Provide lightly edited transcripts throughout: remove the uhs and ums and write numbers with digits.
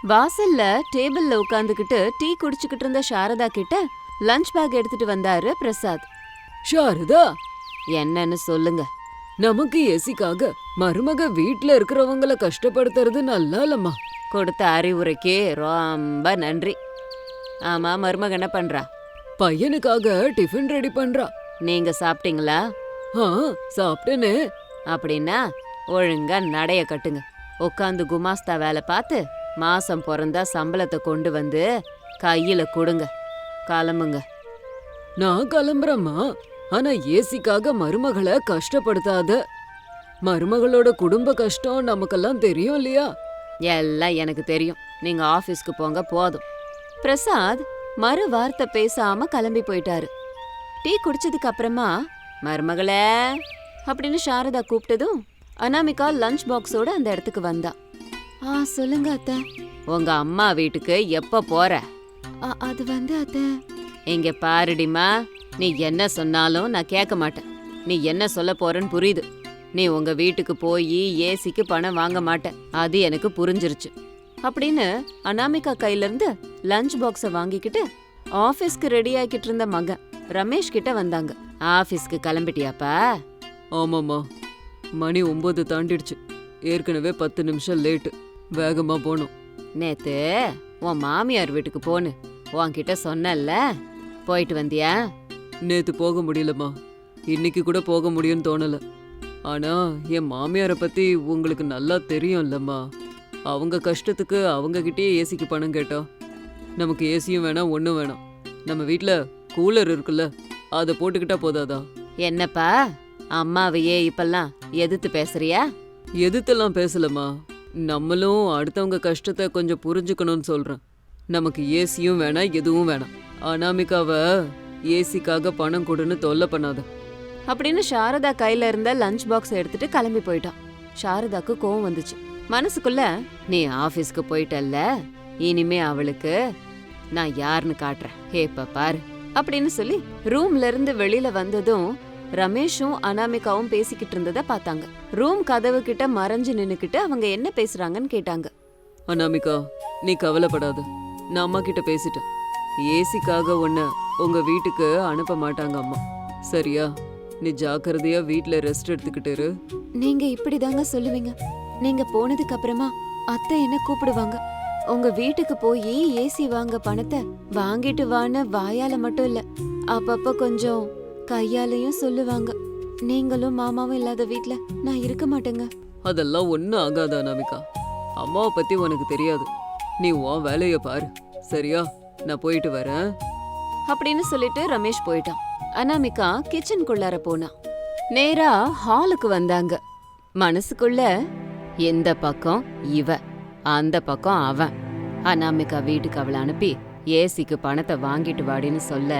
வாசல்ல டேபிள்ல உட்காந்துக்கிட்டு டீ குடிச்சுக்கிட்டு இருந்த சாரதா கிட்ட லஞ்ச் பேக் எடுத்துட்டு வந்தாரு பிரசாத். சாரதா, என்னன்னு சொல்லுங்க. நமக்கு ஏசிக்காக மருமக வீட்ல இருக்கிறவங்கள கஷ்டப்படுத்துறது நல்லா இல்லம்மா. கொடுத்த அறிவுரைக்கு ரொம்ப நன்றி. ஆமா, மருமக என்ன பண்றா? பையனுக்காக டிஃபன் ரெடி பண்றா. நீங்க சாப்பிட்டீங்களா? சாப்பிட்டேனே. அப்படின்னா ஒழுங்கா நடைய கட்டுங்க. உட்காந்து குமாஸ்தா வேலை பார்த்து மாசம் பிறந்தா சம்பளத்தை கொண்டு வந்து கையில கொடுங்க. கிளம்புங்க. நான் கிளம்புறேம்மா. ஆனா ஏசிக்காக மருமகளை கஷ்டப்படுத்தாத. மருமகளோட குடும்ப கஷ்டம் நமக்கெல்லாம் தெரியும் இல்லையா? எல்லாம் எனக்கு தெரியும். நீங்க ஆபீஸ்க்கு போங்க போதும். பிரசாத் மறு வார்த்தை பேசாம கிளம்பி போயிட்டாரு. டீ குடிச்சதுக்கு அப்புறமா மருமகளே அப்படின்னு சாரதா கூப்பிட்டதும் அனாமிகா லஞ்ச் பாக்ஸோட அந்த இடத்துக்கு வந்தா. சொல்லுங்க அத்தை. உங்க அம்மா வீட்டுக்கு எப்ப போற? அது வந்து அத்தை. இங்க பாருடிமா, நீ என்ன சொன்னாலும் நான் கேட்க மாட்டேன். நீ என்ன சொல்ல போறன்னு புரியுது. நீ உங்க வீட்டுக்கு போய் ஏசிக்கு பணம் வாங்க மாட்ட, அது எனக்கு புரிஞ்சிருச்சு அப்படின்னு அனாமிகா கையில இருந்து லஞ்ச் பாக்ஸ வாங்கிக்கிட்டு ஆபீஸ்க்கு ரெடி ஆகிட்டு இருந்த மகன் ரமேஷ் கிட்ட வந்தாங்க. ஆபீஸ்க்கு கிளம்பிட்டியாப்பா? ஆமாம்மா, மணி 9 தாண்டிடுச்சு. ஏற்கனவே 10 நிமிஷம் லேட்டு. வேகமா போனோம். நேத்து உன் மாமியார் வீட்டுக்கு போன்னு உன்கிட்ட சொன்னல, போயிட்டு வந்தியா? நேத்து போக முடியலம்மா. இன்னைக்கு கூட போக முடியும்னு தோணல. ஆனா என் மாமியாரை பத்தி உங்களுக்கு நல்லா தெரியும் இல்லம்மா. அவங்க கஷ்டத்துக்கு அவங்க கிட்டயே ஏசிக்கு பணம் கேட்டா நமக்கு ஏசியும் வேணாம், ஒன்றும் வேணாம். நம்ம வீட்ல கூலர் இருக்குல்ல, அதை போட்டுக்கிட்டா போதாதா? என்னப்பா அம்மாவையே இப்பெல்லாம் எதிர்த்து பேசுறியா? எதிர்த்தெல்லாம் பேசலம்மா. நம்மளும் அடுத்தவங்க கஷ்டத்தை கொஞ்சம் புரிஞ்சுக்கணும்னு சொல்றேன். நமக்கு ஏசியும் வேணாம், எதுவும் வேணாம். அனாமிகாவை ஏசிக்காக பணம் கொடுன்னு தொல்லை பண்ணாத அப்படின்னு சாரதா கையில இருந்த லஞ்ச் பாக்ஸ் எடுத்துட்டு கிளம்பி போயிட்டான். சாரதாக்கு கோவம் வந்துச்சு. மனசுக்குள்ள, நீ ஆபீஸ்க்கு போயிட்டல்ல, இனிமே அவளுக்கு நான் யாருன்னு காட்டுறேன், ஏப்ப பாரு அப்படின்னு சொல்லி ரூம்ல இருந்து வெளியில வந்ததும் ரமேஷும் அனாமிகாவும் பேசிக்கிட்டு இருந்தத பார்த்தாங்க. ரூம் கதவு கிட்ட மறைஞ்சு நின்னுக்கிட்டு அவங்க என்ன பேசுறாங்கன்னு கேட்டாங்க. அனாமிகா, நீ கவலைப்படாத. நான் அம்மா கிட்ட பேசிட்டேன். ஏசிக்காக உன்னை உங்க வீட்டுக்கு அனுப்ப மாட்டாங்க அம்மா. சரியா? நீ ஜாக்கிரதையா வீட்ல ரெஸ்ட் எடுத்துக்கிட்டு இரு. நீங்க இப்படிதாங்க சொல்லுவீங்க. நீங்க போனதுக்கு அப்புறமா அத்தை என்ன கூப்பிடுவாங்க. உங்க வீட்டுக்கு போய் ஏசி வாங்க பணத்தை வாங்கிட்டு வான்னு வாயால மட்டும் இல்ல, அப்பப்ப கொஞ்சம் கையாலையும் சொல்லுவாங்க. நீங்களும் மாமாவும் இல்லாத வீட்ல நான் இருக்க மாட்டேங்க. அதெல்லாம் ஒன்னும் ஆகாத அனாமிகா. அம்மாவை பத்தி உனக்கு தெரியாது. நீ உன் வேலைய பாரு. சரியா? நான் போயிட்டு வரேன் அப்படின்னு சொல்லிட்டு ரமேஷ் போயிட்டான். அனாமிகா கிச்சனுக்குள்ளார போனா. நேரா ஹாலுக்கு வந்தாங்க. மனசுக்குள்ள, எந்த பக்கம் இவ, அந்த பக்கம் அவன். அனாமிகா வீட்டுக்கு அவளை அனுப்பி ஏசிக்கு பணத்தை வாங்கிட்டு வாடின்னு சொல்ல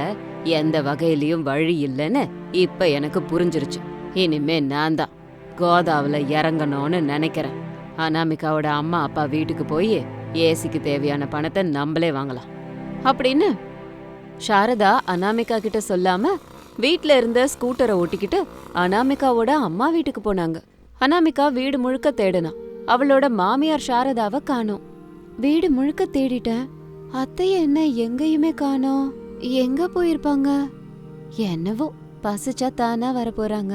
எந்த வகையிலயும் வழி இல்லைன்னு இப்ப எனக்கு புரிஞ்சிருச்சு. இனிமே நான் தான் கோதாவில இறங்கணும்னு நினைக்கிறேன். அனாமிகாவோட அம்மா அப்பா வீட்டுக்கு போய் ஏசிக்கு தேவையான பணத்தை நம்மளே வாங்கலாம் அப்படின்னு சாரதா அனாமிகா கிட்ட சொல்லாம வீட்ல இருந்த ஸ்கூட்டரை ஓட்டிக்கிட்டு அனாமிகாவோட அம்மா வீட்டுக்கு போனாங்க. அனாமிகா வீடு முழுக்க தேடினா. அவளோட மாமியார் சாரதாவை காணோம். வீடு முழுக்க தேடிட்டேன், அத்தைய என்ன எங்கேயுமே காணோம். எங்க போயிருப்பாங்க? என்னவோ பசிச்சா தானா வர போறாங்க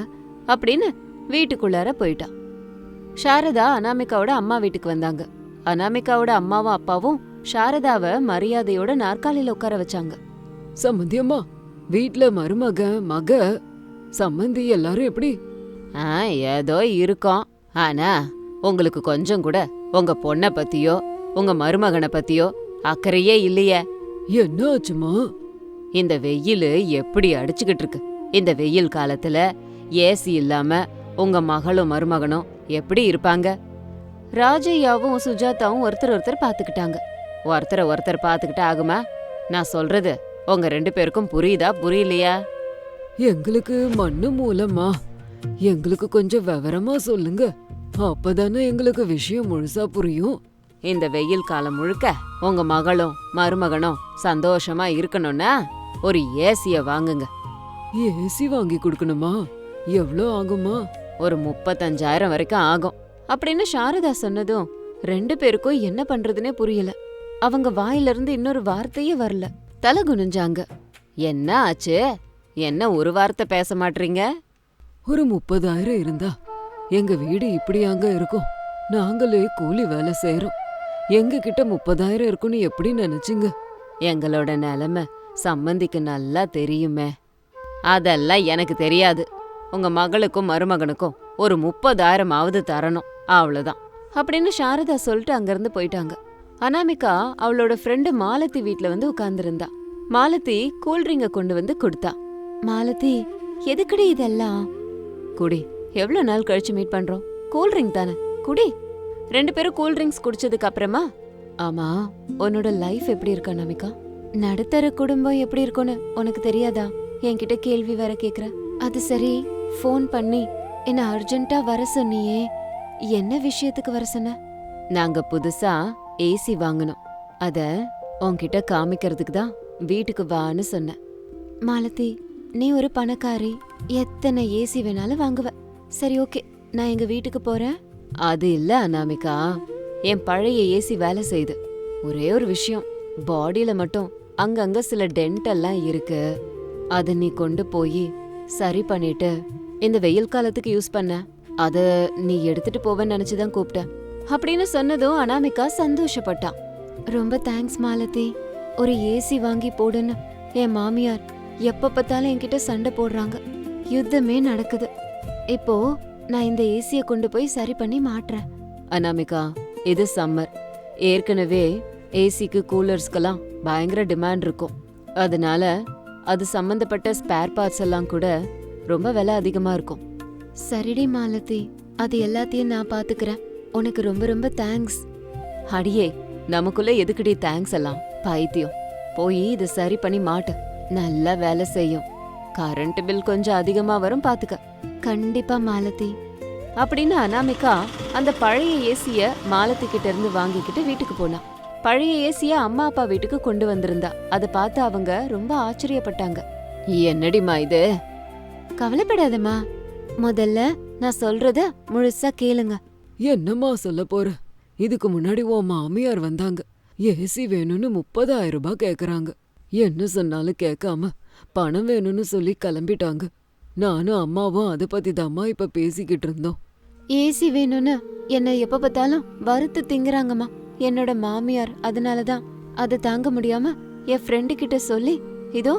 அப்படின்னு வீட்டுக்குள்ளார போயிட்டா. சாரதா அனாமிகாவோட அம்மா வீட்டுக்கு வந்தாங்க. அனாமிகாவோட அம்மாவும் அப்பாவும் சாரதாவை மரியாதையோட நாற்காலியில உட்கார வச்சாங்க. சம்மந்தி அம்மா, வீட்ல மருமக மக சம்மந்தி எல்லாரும் எப்படி? ஏதோ இருக்கோம். ஆனா உங்களுக்கு கொஞ்சம் கூட உங்க பொண்ண பத்தியோ உங்க மருமகனை பத்தியோ அக்கறையே இல்லையே. என்ன ஆச்சுமா? இந்த வெயில் எப்படி அடிச்சுக்கிட்டு இருக்கு. இந்த வெயில் காலத்துல ஏசி இல்லாம உங்க மகளும் மருமகனும் எப்படி இருப்பாங்க? ராஜையாவும் சுஜாதாவும் ஒருத்தர் பாத்துக்கிட்டாங்க. ஒருத்தர் பாத்துக்கிட்டு ஆகுமா? நான் சொல்றது உங்க 2 பேருக்கும் புரியுதா புரியலையா? எங்களுக்கு மண்ணு மூலமா, எங்களுக்கு கொஞ்சம் விவரமா சொல்லுங்க. அப்பதானே எங்களுக்கு விஷயம் முழுசா புரியும். இந்த வெயில் காலம் முழுக்க உங்க மகளும் மருமகனும் சந்தோஷமா இருக்கணும்னா ஒரு ஏசிய வாங்குங்க. ஏசி வாங்கி கொடுக்கணுமா? எவ்வளோ ஆகுமா? ஒரு 35,000 வரைக்கும் ஆகும் அப்படின்னு சாரதா சொன்னதும் 2 பேருக்கும் என்ன பண்றதுனே புரியல. அவங்க வாயிலிருந்து இன்னொரு வார்த்தையே வரல. தலை குனிஞ்சாங்க. என்ன ஆச்சு? என்ன ஒரு வார்த்தை பேச மாட்டீங்க? ஒரு 30,000 இருந்தா எங்க வீடு இப்படியாங்க இருக்கும்? நாங்களே கூலி வேலை செய்யறோம். எங்க கிட்ட 30,000 இருக்குன்னு எப்படி நினைச்சீங்க? எங்களோட நிலைமை சம்மந்திக்கு நல்லா தெரியுமே. அதெல்லாம் எனக்கு தெரியாது. உங்க மகளுக்கும் மருமகனுக்கும் ஒரு 30,000ஆவது தரணும், அவ்வளவுதான் அப்படின்னு சாரதா சொல்லிட்டு அங்கிருந்து போயிட்டாங்க. அனாமிகா அவளோட ஃப்ரெண்டு மாலதி வீட்ல வந்து உட்கார்ந்திருந்தா. மாலதி கூல்ட்ரிங்க கொண்டு வந்து கொடுத்தா. மாலதி, எதுக்குடி இதெல்லாம்? குடி, எவ்வளவு நாள் கழிச்சு மீட் பண்றோம், கூல்ட்ரிங்க் தானே, குடி. 2 பேரும் கூல்ட்ரிங்க்ஸ் குடிச்சதுக்கு அப்புறமா, ஆமா உன்னோட லைஃப் எப்படி இருக்கு அனாமிகா? நடுத்தர குடும்பம் எப்படி இருக்கும்னு உனக்கு தெரியாதா? என்கிட்ட கேள்வி வேற கேக்குற. அது சரி, ஃபோன் பண்ணி என்ன அர்ஜென்ட்டா வர சொன்னியே, என்ன விஷயத்துக்கு வர சொன்ன? நாங்க புதுசா ஏசி வாங்கணும், அத உன்கிட்ட காமிக்கிறதுக்கு தான் வீட்டுக்கு வான்னு சொன்னேன். மாலதி, நீ ஒரு பணக்காரி, எத்தனை ஏசி வேணாலும் வாங்குவ. சரி, ஓகே, நான் எங்க வீட்டுக்கு போறேன். அது இல்ல அனாமிகா, என் பழைய ஏசி வேலை செய்யுது. ஒரே ஒரு விஷயம், பாடியில மட்டும் அங்கங்க சில டென்ட் எல்லாம் இருக்கு. அத நீ கொண்டு போய் சரி பண்ணிட்டு இந்த வெயில் காலத்துக்கு யூஸ் பண்ண. அத நீ எடுத்துட்டு போவேன்னு நினைச்சுதான் கூப்பிட்டேன் அப்படின்னு சொன்னதும் அனாமிகா சந்தோஷப்பட்டா. ரொம்ப தேங்க்ஸ் மாலதி. ஒரு ஏசி வாங்கி போடுன்னு என் மாமியார் எப்ப பார்த்தாலும் என்கிட்ட சண்டை போடுறாங்க. யுத்தமே நடக்குது. இப்போ நான் இந்த ஏசிய கொண்டு போய் சரி பண்ணி மாட்டுறேன். அனாமிகா, இது சம்மர். ஏற்கனவே ஏசிக்கு கூலர்ஸ்க்கெல்லாம் பயங்கர டிமாண்ட் இருக்கும். அதனால அது சம்பந்தப்பட்ட ஸ்பேர் பார்ட்ஸ் எல்லாம் கூட ரொம்ப விலை அதிகமா இருக்கும். சரிடி மாலதி, அது எல்லாத்தையும் நான் பாத்துக்கிறேன். உனக்கு ரொம்ப ரொம்ப தேங்க்ஸ். அடியே, நமக்குள்ள எதுக்குடி தேங்க்ஸ் எல்லாம்? பைத்தியம். போய் இதை சரி பண்ணி மாட்டு, நல்லா வேலை செய்யும். கரண்ட் பில் கொஞ்சம் அதிகமா வரும், பாத்துக்க. கண்டிப்பா மாலதி அப்படின்னு அனாமிகா அந்த பழைய ஏசிய மாலதி கிட்ட இருந்து வாங்கிக்கிட்டு வீட்டுக்கு போனா. பழைய ஏசிய அம்மா அப்பா வீட்டுக்கு கொண்டு வந்திருந்தா. அதை பார்த்து அவங்க ரொம்ப ஆச்சரியப்பட்டாங்க. என்னடிமா இது? கவலைப்படாதம்மா, முதல்ல நான் சொல்றத முழுசா கேளுங்க. என்னம்மா சொல்ல போற? இதுக்கு முன்னாடி உன் மாமியார் வந்தாங்க. ஏசி வேணும்னு 30,000 ரூபாய் கேக்குறாங்க. என்ன சொன்னாலும் கேட்காம பணம் வேணும்னு சொல்லி கிளம்பிட்டாங்க. நானும் அம்மாவும் அதை பத்தி தாம்மா இப்ப பேசிக்கிட்டு இருந்தோம். ஏசி வேணும்னு என்ன எப்ப பார்த்தாலும் வறுத்து திங்குறாங்கம்மா என்னோட மாமியார். அதனாலதான் அதை தாங்க முடியாம என் ஃப்ரெண்டு கிட்ட சொல்லி இதோ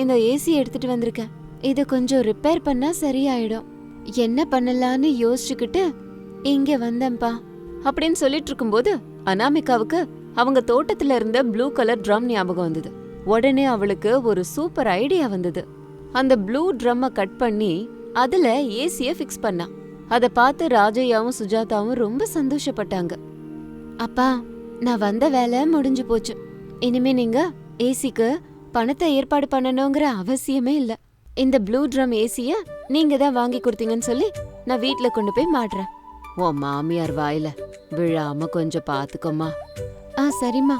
இந்த ஏசி எடுத்துட்டு வந்திருக்கேன். இத கொஞ்சம் ரிப்பேர் பண்ணா சரியாயிடும். என்ன பண்ணலான்னு யோசிச்சுக்கிட்டு இங்க வந்தேன்பா அப்படின்னு சொல்லிட்டு இருக்கும்போது அனாமிகாவுக்கு அவங்க தோட்டத்துல இருந்த ப்ளூ கலர் ட்ரம் ஞாபகம் வந்தது. உடனே அவளுக்கு ஒரு சூப்பர் ஐடியா வந்தது. அந்த ப்ளூ ட்ரம்ம கட் பண்ணி அதுல ஏசிய ஃபிக்ஸ் பண்ணா. அத பார்த்து ராஜையாவும் சுஜாதாவும் ரொம்ப சந்தோஷப்பட்டாங்க. அப்பா, நான் வந்த வேலை முடிஞ்சு போச்சு. இனிமே நீங்க ஏசிக்கு பணத்தை ஏற்பாடு பண்ணணுங்கிற அவசியமே இல்ல. இந்த ப்ளூ ட்ரம் ஏசிய நீங்க தான் வாங்கி கொடுத்தீங்கன்னு சொல்லி நான் வீட்ல கொண்டு போய் மாட்டுறேன். உன் மாமியார் வாயில விழாம கொஞ்சம் பாத்துக்கோமா. சரிம்மா,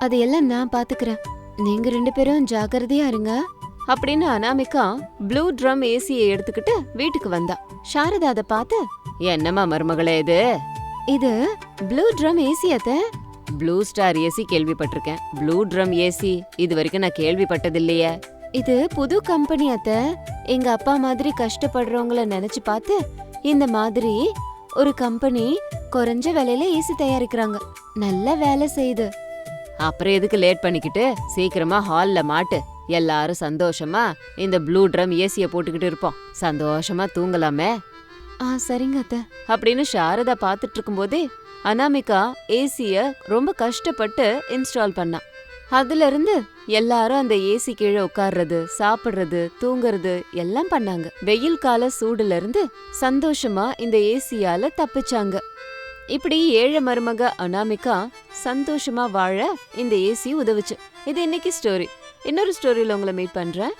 அதையெல்லாம் நான் பாத்துக்கிறேன். நீங்க 2 பேரும் ஜாக்கிரதையா இருங்க அப்படின்னு அனாமிகா ப்ளூ ட்ரம் ஏசியை எடுத்துக்கிட்டு வீட்டுக்கு வந்தா. சாரதா அதை பார்த்து, என்னம்மா மருமகளே இது? இது ப்ளூ ட்ரம் ஏசி அத்தை. ப்ளூ ஸ்டார் ஏசி கேள்விப்பட்டிருக்கேன், ப்ளூ ட்ரம் ஏசி இது வரைக்கும் நான் கேள்விப்பட்டதில்லையே. இது புது கம்பெனி அத்தை. எங்க அப்பா மாதிரி கஷ்டப்படுறவங்கள நினைச்சு பார்த்து இந்த மாதிரி ஒரு கம்பெனி குறைஞ்ச விலையில ஏசி தயாரிக்கிறாங்க. நல்ல வேலை செய்யுது. அப்புறம் எதுக்கு லேட் பண்ணிக்கிட்டு சீக்கிரமா ஹால்ல மாட்டு. எல்லாரும் சந்தோஷமா இந்த ப்ளூ ட்ரம் ஏசிய போட்டுக்கிட்டு இருப்போம். சந்தோஷமா தூங்கலாமே. சரிங்க அத்தை அப்படின்னு சாரதா பாத்துட்டு இருக்கும்போதே அனாமிகா ஏசிய ரொம்ப கஷ்டப்பட்டு இன்ஸ்டால் பண்ணா. அதுல இருந்து எல்லாரும் அந்த ஏசி கீழே உட்கார்றது, சாப்பிடுறது, தூங்குறது எல்லாம் பண்ணாங்க. வெயில் கால சூடுல இருந்து சந்தோஷமா இந்த ஏசியால தப்பிச்சாங்க. இப்படி ஏழை மருமக அனாமிகா சந்தோஷமா வாழ இந்த ஏசி உதவுச்சு. இது இன்னைக்கு ஸ்டோரி. இன்னொரு ஸ்டோரியில உங்களை மீட் பண்றேன்.